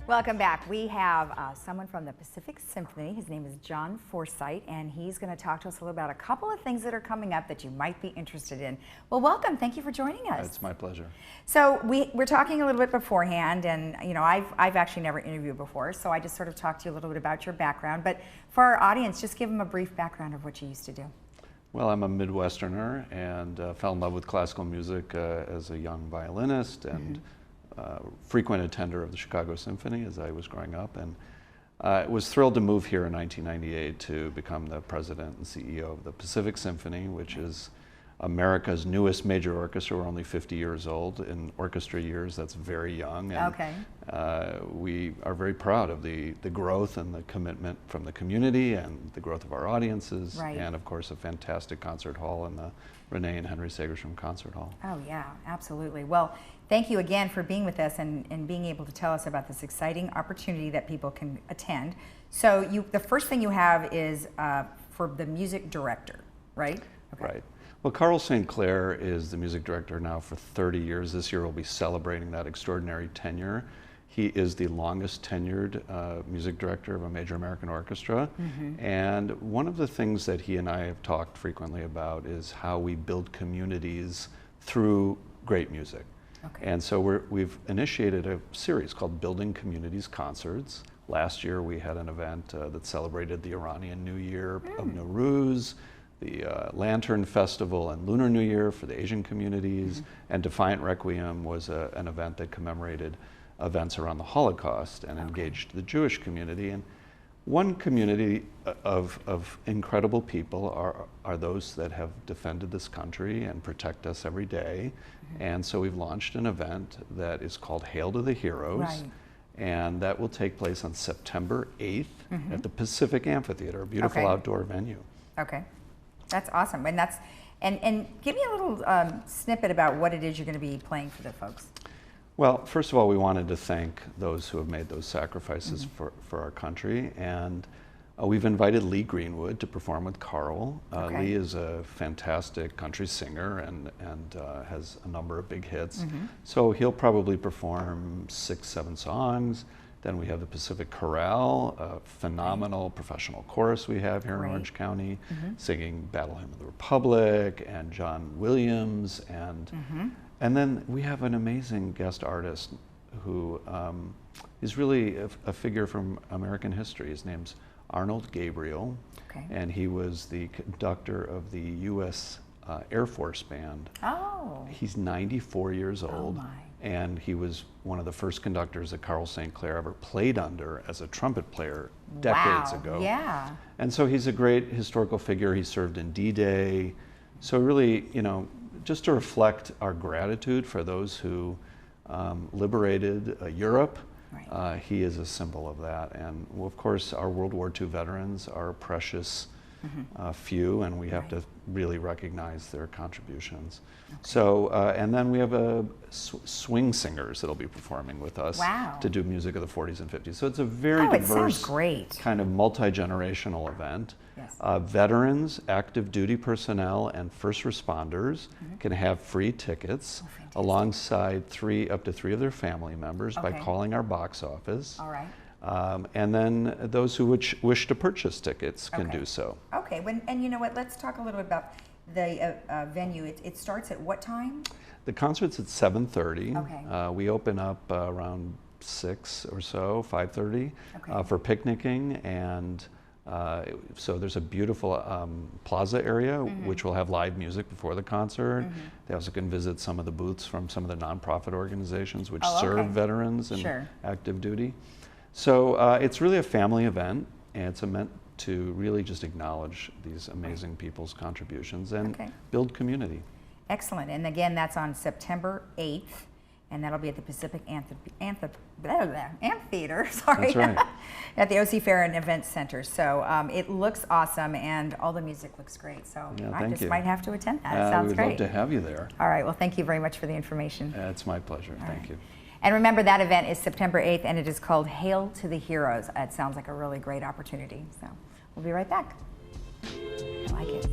Welcome back. We have someone from the Pacific Symphony. His name is John Forsythe, and he's going to talk to us a little about a couple of things that are coming up that you might be interested in. Well, welcome. Thank you for joining us. It's my pleasure. So we're talking a little bit beforehand, and you know, I've actually never interviewed before, so I just sort of talked to you a little bit about your background. But for our audience, just give them a brief background of what you used to do. Well, I'm a Midwesterner and fell in love with classical music as a young violinist and frequent attender of the Chicago Symphony as I was growing up, and was thrilled to move here in 1998 to become the president and CEO of the Pacific Symphony, which is America's newest major orchestra. We're only 50 years old. In orchestra years, that's very young. And, we are very proud of the growth and the commitment from the community and the growth of our audiences, and of course a fantastic concert hall in the Renee and Henry Segerstrom Concert Hall. Oh yeah, absolutely. Well, thank you again for being with us and being able to tell us about this exciting opportunity that people can attend. So the first thing you have is for the music director, right? Okay. Right. Well, Carl St. Clair is the music director now for 30 years. This year we'll be celebrating that extraordinary tenure. He is the longest tenured music director of a major American orchestra. And one of the things that he and I have talked frequently about is how we build communities through great music. And so we've initiated a series called Building Communities Concerts. Last year we had an event that celebrated the Iranian New Year of Nowruz, the Lantern Festival and Lunar New Year for the Asian communities, and Defiant Requiem was an event that commemorated events around the Holocaust and engaged the Jewish community. And one community of incredible people are those that have defended this country and protect us every day. And so we've launched an event that is called Hail to the Heroes. And that will take place on September 8th at the Pacific Amphitheater, a beautiful outdoor venue. Okay, that's awesome. And give me a little snippet about what it is you're going to be playing for the folks. Well, first of all, we wanted to thank those who have made those sacrifices for our country, and we've invited Lee Greenwood to perform with Carl. Lee is a fantastic country singer and has a number of big hits. So he'll probably perform 6-7 songs. Then we have the Pacific Chorale, a phenomenal professional chorus we have here in Orange County, singing Battle Hymn of the Republic and John Williams, and then we have an amazing guest artist who is really a figure from American history. His name's Arnold Gabriel, and he was the conductor of the U.S. Air Force Band. He's 94 years old, and he was one of the first conductors that Carl St. Clair ever played under as a trumpet player decades ago. And so he's a great historical figure. He served in D-Day. So really, you know, just to reflect our gratitude for those who liberated Europe. He is a symbol of that. And of course, our World War II veterans are a precious few, and we have to really recognize their contributions. So, and then we have swing singers that'll be performing with us to do music of the 40s and 50s. So it's a very diverse, kind of multi-generational event. Veterans, active duty personnel, and first responders can have free tickets alongside up to three of their family members by calling our box office. And then those who wish to purchase tickets can do so. And you know what, let's talk a little bit about the venue. It starts at what time? The concert's at 7:30. We open up around 6 or so, 5:30, for picnicking, and so there's a beautiful plaza area which will have live music before the concert. They also can visit some of the booths from some of the nonprofit organizations which serve veterans and active duty. So it's really a family event, and it's meant to really just acknowledge these amazing people's contributions and build community. Excellent. And again, that's on September 8th, and that'll be at the Pacific Amphitheater, sorry, at the OC Fair and Events Center. So it looks awesome, and all the music looks great. So I just might have to attend that. It sounds great. We'd love to have you there. All right. Well, thank you very much for the information. It's my pleasure. Thank you. And remember, that event is September 8th, and it is called Hail to the Heroes. It sounds like a really great opportunity. So we'll be right back. I like it.